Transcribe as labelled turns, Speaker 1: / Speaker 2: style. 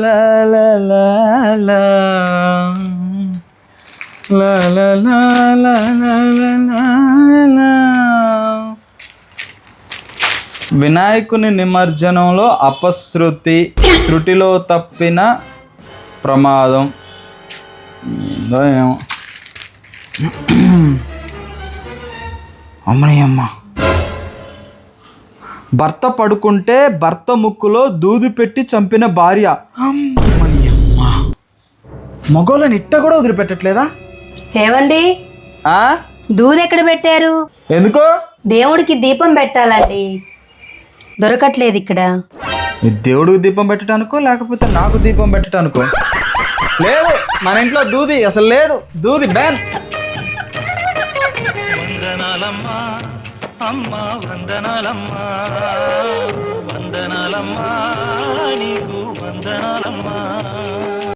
Speaker 1: లా లా లా లా. లా లా లా లా లా లా లా. వినాయకుని నిమజ్జనంలో అపశృతి, త్రుటిలో తప్పిన ప్రమాదం. ఏందో ఏమో. అమ్మయ్యమ్మ. భర్త పడుకుంటే భర్త ముక్కులో దూది పెట్టి చంపిన భార్య. అమ్మయ్యమ్మ. మగోళ్ళని ఇట్ట కూడా వదిలిపెట్టట్లేదా?
Speaker 2: ఏమండి, దూది ఎక్కడ పెట్టారు?
Speaker 1: ఎందుకో?
Speaker 2: దేవుడికి దీపం పెట్టాలండి, దొరకట్లేదు ఇక్కడ.
Speaker 1: దేవుడికి దీపం పెట్టడానికో లేకపోతే నాకు దీపం పెట్టడానికో? లేదు, మన ఇంట్లో దూది అసలు లేదు. దూది బ్యాన్. వందనాలమ్మా అమ్మా, వందనాలమ్మా, వందనాలమ్మా.